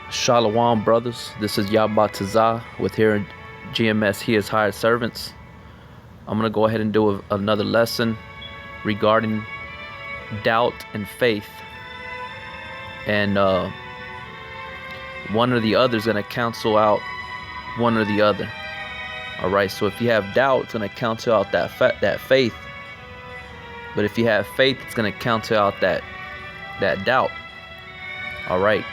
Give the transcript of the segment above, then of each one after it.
Shalom, brothers. This is Yahawah with here in GMS. He is hired servants. I'm going to go ahead and do another lesson regarding doubt and faith. And one or the other is going to cancel out one or the other. All right. So if you have doubt, it's going to cancel out that faith. But if you have faith, it's going to cancel out that doubt. All right.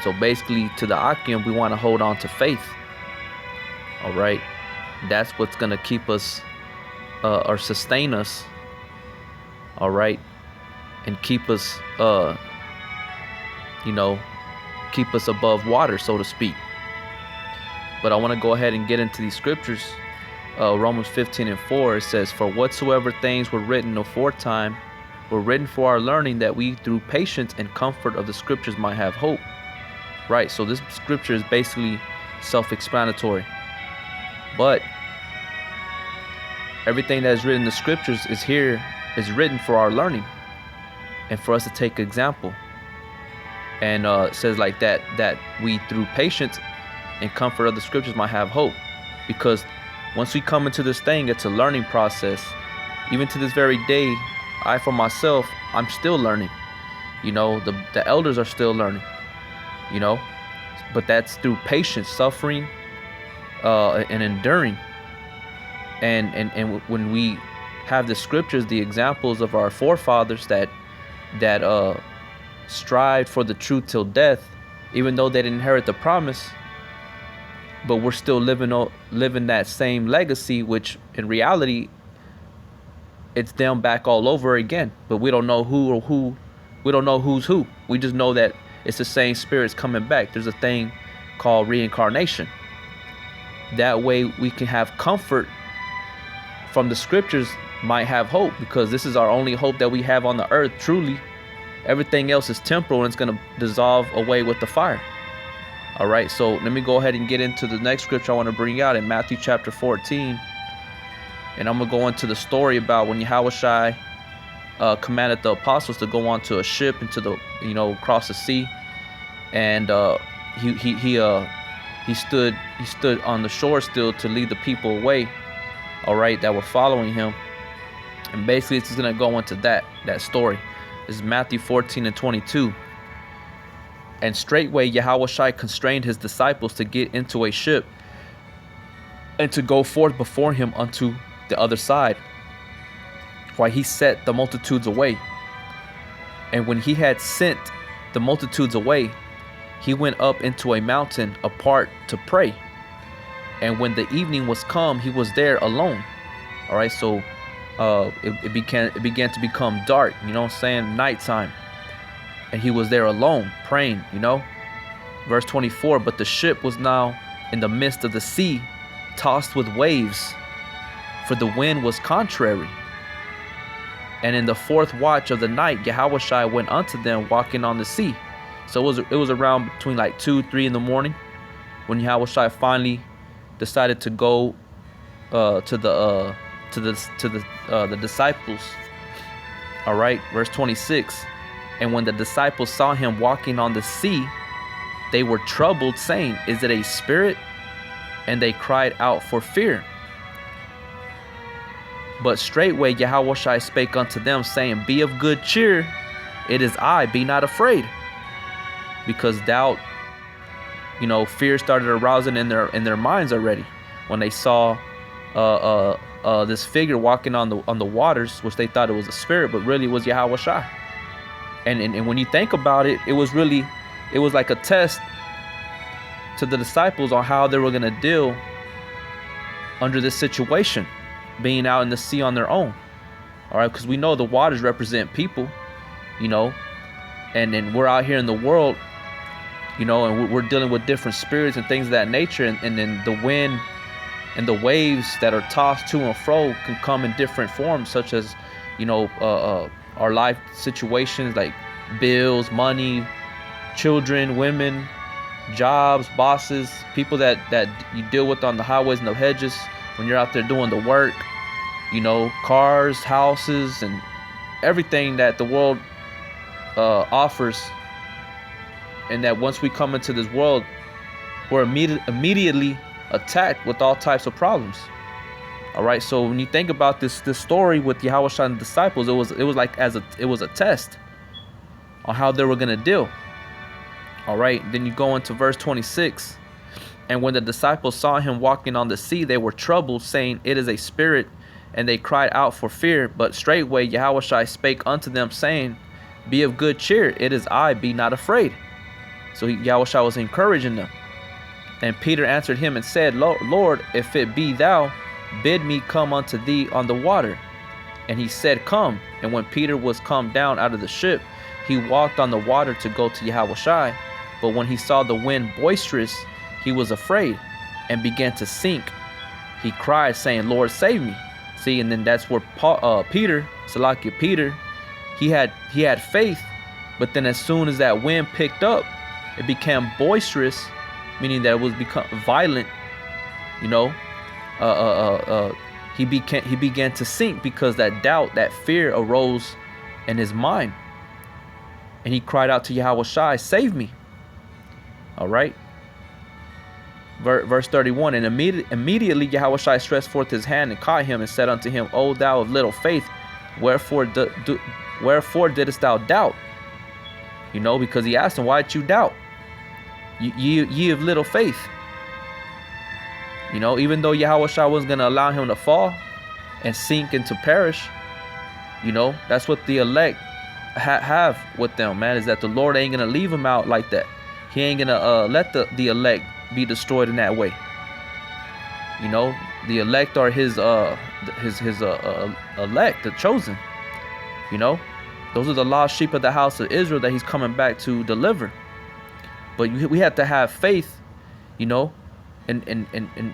So basically, to the Akim, we want to hold on to faith. All right. That's what's going to keep us or sustain us. All right. And keep us, keep us above water, so to speak. But I want to go ahead and get into these scriptures. Romans 15:4, it says, "For whatsoever things were written aforetime were written for our learning, that we through patience and comfort of the scriptures might have hope." Right, so this scripture is basically self-explanatory. But everything that is written in the scriptures is written for our learning and for us to take example. And it says like that we through patience and comfort of the scriptures might have hope. Because once we come into this thing, it's a learning process. Even to this very day, I for myself, I'm still learning. The elders are still learning. But that's through patience, suffering, and enduring. And when we have the scriptures, the examples of our forefathers that strived for the truth till death, even though they didn't inherit the promise, but we're still living that same legacy, which in reality, it's them back all over again. But we don't know we don't know who's who. We just know that it's the same spirits coming back. There's a thing called reincarnation. That way we can have comfort from the scriptures, might have hope, because this is our only hope that we have on the earth, truly. Everything else is temporal and it's going to dissolve away with the fire. All right, so let me go ahead and get into the next scripture I want to bring out in Matthew chapter 14. And I'm going to go into the story about when Yahawah commanded the apostles to go onto a ship into the, across the sea. And he stood on the shore still to lead the people away, all right, that were following him. And basically it's going to go into that story. This is Matthew 14:22. "And straightway Yahawah constrained his disciples to get into a ship and to go forth before him unto the other side, while he set the multitudes away. And when he had sent the multitudes away, he went up into a mountain apart to pray. And when the evening was come, he was there alone." All right, so it began to become dark, nighttime. And he was there alone praying, Verse 24, "But the ship was now in the midst of the sea, tossed with waves, for the wind was contrary. And in the fourth watch of the night, Yahawah went unto them walking on the sea." So it was around between like 2-3 in the morning when Yahawah finally decided to go to the disciples. All right, verse 26. "And when the disciples saw him walking on the sea, they were troubled, saying, Is it a spirit? And they cried out for fear. But straightway Yahawah spake unto them, saying, Be of good cheer, it is I, be not afraid." Because doubt, fear started arousing in their minds already when they saw this figure walking on the waters, which they thought it was a spirit, but really it was Yahawah. And when you think about it, it was like a test to the disciples on how they were going to deal under this situation, being out in the sea on their own. All right, because we know the waters represent people, and then we're out here in the world, and we're dealing with different spirits and things of that nature. And then the wind and the waves that are tossed to and fro can come in different forms, such as, our life situations like bills, money, children, women, jobs, bosses, people that you deal with on the highways and the hedges when you're out there doing the work, cars, houses, and everything that the world offers and that once we come into this world, we're immediately attacked with all types of problems. All right, so when you think about this story with Yahawah and the disciples, it was like it was a test on how they were gonna deal. All right, then you go into verse 26, and when the disciples saw him walking on the sea, they were troubled, saying, "It is a spirit," and they cried out for fear. But straightway Yahawah spake unto them, saying, "Be of good cheer, it is I, be not afraid." So Yahawah was encouraging them. And Peter answered him and said, "Lord, if it be thou, bid me come unto thee on the water." And he said, "Come." And when Peter was come down out of the ship, he walked on the water to go to Yahawah. But when he saw the wind boisterous, he was afraid and began to sink. He cried, saying, "Lord, save me." See, and then that's where Peter, he had faith, but then as soon as that wind picked up, it became boisterous, meaning that it was become violent. You know, he began to sink because that doubt, that fear arose in his mind, and he cried out to Yahawah, "Save me." All right. Verse 31, and immediately Yahawah stretched forth his hand and caught him and said unto him, "O thou of little faith, wherefore didst thou doubt?" You know, because he asked him, "Why did you doubt? Ye of little faith." You know, even though Yahawah wasn't going to allow him to fall and sink and to perish, you know, that's what the elect have with them, man, is that the Lord ain't going to leave them out like that. He ain't going to let the elect be destroyed in that way. You know, the elect are his elect, the chosen. You know, those are the lost sheep of the house of Israel that he's coming back to deliver. But we have to have faith, you know, and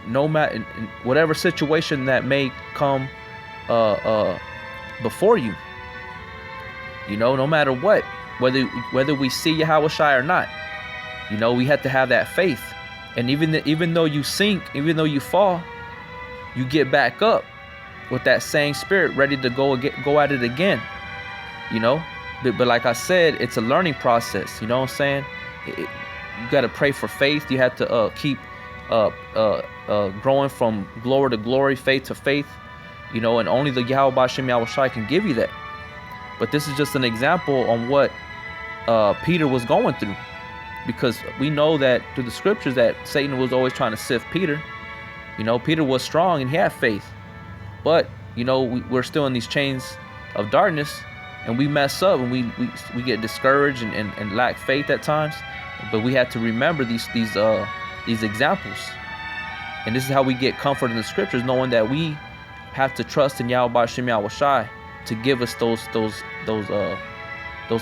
no matter in whatever situation that may come before you. You know, no matter what, whether we see Yahawah or not, you know, we have to have that faith. And even though you sink, even though you fall, you get back up with that same spirit, ready to go at it again. You know, but like I said, it's a learning process. You know what I'm saying? You got to pray for faith. You have to keep growing from glory to glory, faith to faith. You know, and only the Yahawah can give you that. But this is just an example on what Peter was going through. Because we know that through the scriptures that Satan was always trying to sift Peter. You know, Peter was strong and he had faith. But, you know, we're still in these chains of darkness, and we mess up and we get discouraged and lack faith at times. But we have to remember these examples. And this is how we get comfort in the scriptures, knowing that we have to trust in Yahawah to give us those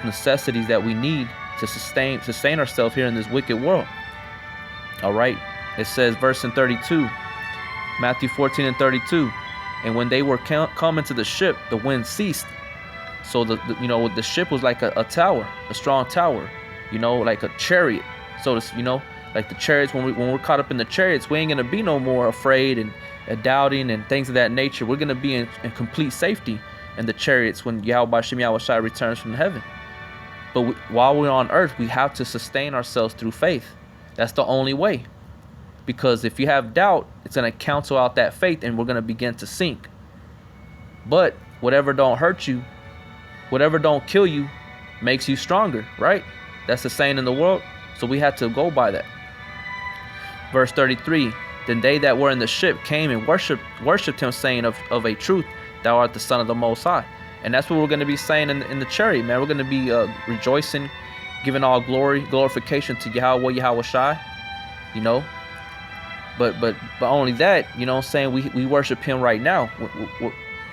necessities that we need to sustain ourselves here in this wicked world. All right, it says, verse in 32, Matthew 14 and 32, and when they were coming to the ship, the wind ceased. So the ship was like a tower, a strong tower, you know, like a chariot. So this, you know, like the chariots, when we're caught up in the chariots, we ain't gonna be no more afraid and doubting and things of that nature. We're gonna be in complete safety in the chariots when Yahawah returns from heaven. But while we're on earth, we have to sustain ourselves through faith. That's the only way. Because if you have doubt, it's going to cancel out that faith and we're going to begin to sink. But whatever don't hurt you, whatever don't kill you, makes you stronger, right? That's the saying in the world. So we have to go by that. Verse 33, then they that were in the ship came and worshipped him, saying, of a truth, thou art the Son of the Most High. And that's what we're going to be saying in the chariot, man. We're going to be rejoicing, giving all glorification to Yahawah, you know. But only that, you know what I'm saying, we worship him right now.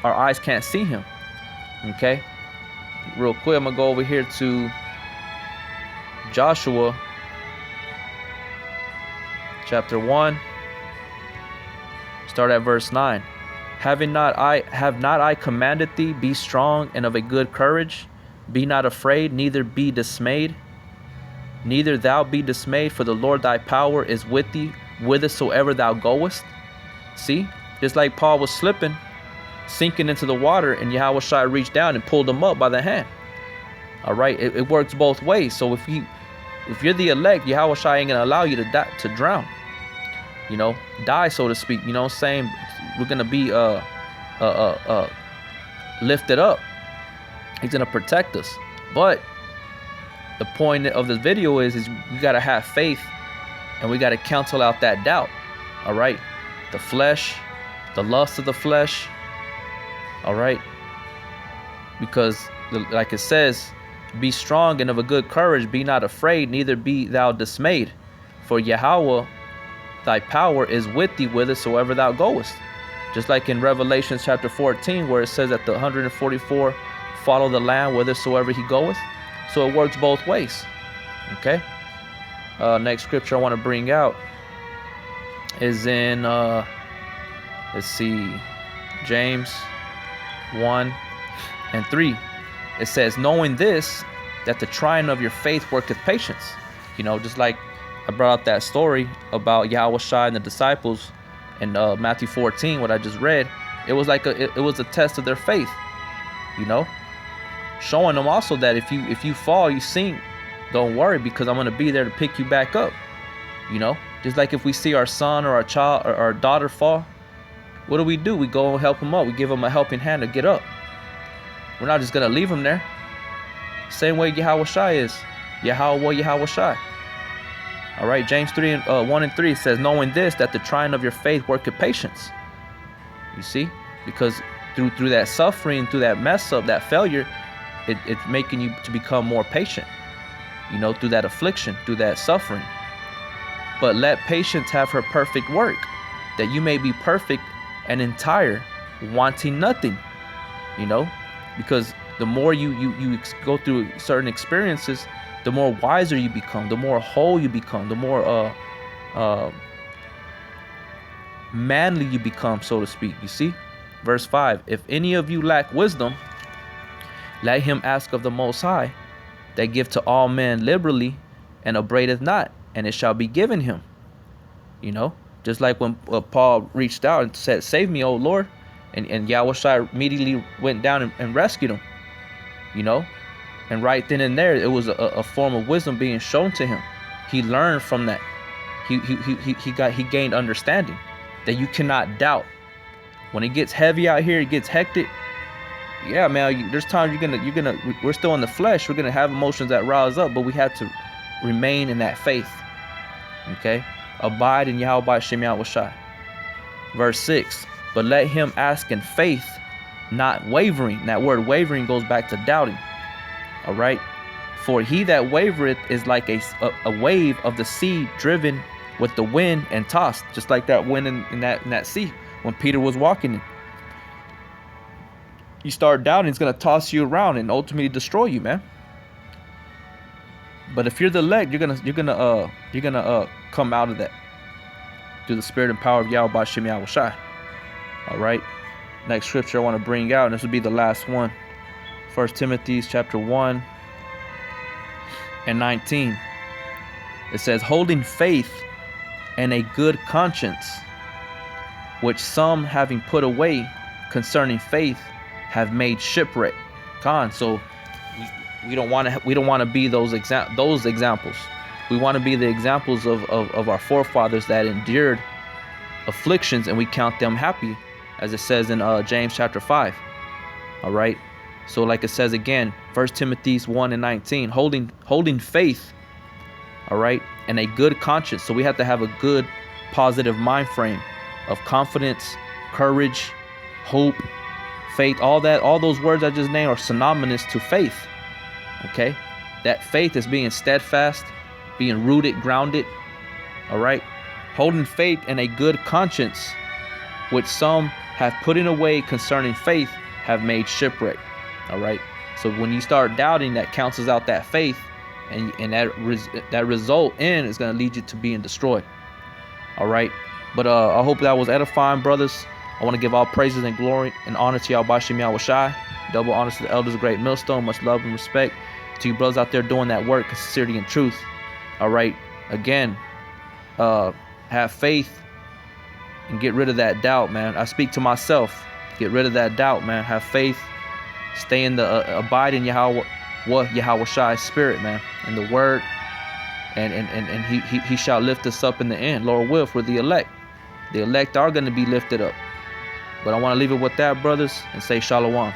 Our eyes can't see him. Okay? Real quick, I'm going to go over here to Joshua chapter 1. Start at verse 9. Have not I commanded thee, be strong and of a good courage? Be not afraid, neither be dismayed. Neither thou be dismayed, for the Lord thy power is with thee, whithersoever thou goest. See, just like Paul was sinking into the water, and Yahawah reached down and pulled him up by the hand. All right, it works both ways. So if If you're the elect, Yahawah ain't gonna allow you to drown. Die, so to speak. You know what I'm saying? We're gonna be lifted up. He's gonna protect us. But the point of this video is we gotta have faith, and we gotta cancel out that doubt. All right, the flesh, the lust of the flesh. All right, because like it says, be strong and of a good courage, be not afraid, neither be thou dismayed, for Yahawah thy power is with thee whithersoever thou goest. Just like in Revelation chapter 14, where it says that the 144 follow the Lamb whithersoever he goeth. So it works both ways. Okay. Next scripture I want to bring out is in let's see, James 1:3. It says, knowing this, that the trying of your faith worketh patience. Just like I brought up that story about Yahawah and the disciples in Matthew 14, what I just read. It was like it was a test of their faith, showing them also that if you fall, you sink, don't worry, because I'm going to be there to pick you back up. Just like if we see our son or our child or our daughter fall, what do? We go and help them up. We give them a helping hand to get up. We're not just going to leave them there. Same way Yahawah is. Yahawah. All right, James 1:3 says, knowing this, that the trying of your faith worketh patience. You see? Because through that suffering, through that mess up, that failure, it's making you to become more patient. Through that affliction, through that suffering. But let patience have her perfect work, that you may be perfect and entire, wanting nothing. Because the more you go through certain experiences, the more wiser you become, the more whole you become, the more manly you become, so to speak. You see? Verse 5, if any of you lack wisdom, let him ask of the Most High, that give to all men liberally, and upbraideth not, and it shall be given him. Just like when Paul reached out and said, save me, O Lord, and Yahawah immediately went down and rescued him. And right then and there, it was a form of wisdom being shown to him. He learned from that. He gained understanding that you cannot doubt. When it gets heavy out here, it gets hectic. Yeah, man, there's times we're still in the flesh. We're gonna have emotions that rise up, but we have to remain in that faith. Okay, abide in Yahawah Shem Yahawah. Verse 6, but let him ask in faith, not wavering. That word wavering goes back to doubting. All right, for he that wavereth is like a wave of the sea driven with the wind and tossed, just like that wind in that sea when Peter was walking in. You start doubting, it's gonna toss you around and ultimately destroy you, man. But if you're the elect, you're gonna come out of that through the spirit and power of Yahawah Shem Yahawah. All right. Next scripture I want to bring out, and this will be the last one. 1 Timothy chapter 1:19. It says, holding faith and a good conscience, which some having put away concerning faith have made shipwreck. So we don't want to be those examples. We want to be the examples of our forefathers that endured afflictions, and we count them happy, as it says in James chapter 5. All right. So like it says again, 1 Timothy 1:19, holding faith. All right. And a good conscience. So we have to have a good, positive mind frame of confidence, courage, hope, faith. All those words I just named are synonymous to faith. Okay. That faith is being steadfast, being rooted, grounded. All right. Holding faith and a good conscience, which some have put away concerning faith, have made shipwreck. All right. So when you start doubting, that cancels out that faith, and that result is going to lead you to being destroyed. All right. But I hope that was edifying, brothers. I want to give all praises and glory and honor to Yahawah Shem Yahawah. Double honors to the elders of Great Millstone. Much love and respect to you brothers out there doing that work, sincerity and truth. All right. Again, have faith and get rid of that doubt, man. I speak to myself. Get rid of that doubt, man. Have faith. Stay in the abide in Yahawah Shai's spirit, man, and the word. and he shall lift us up in the end. Lord will, for the elect. The elect are going to be lifted up. But I want to leave it with that, brothers, and say shalom.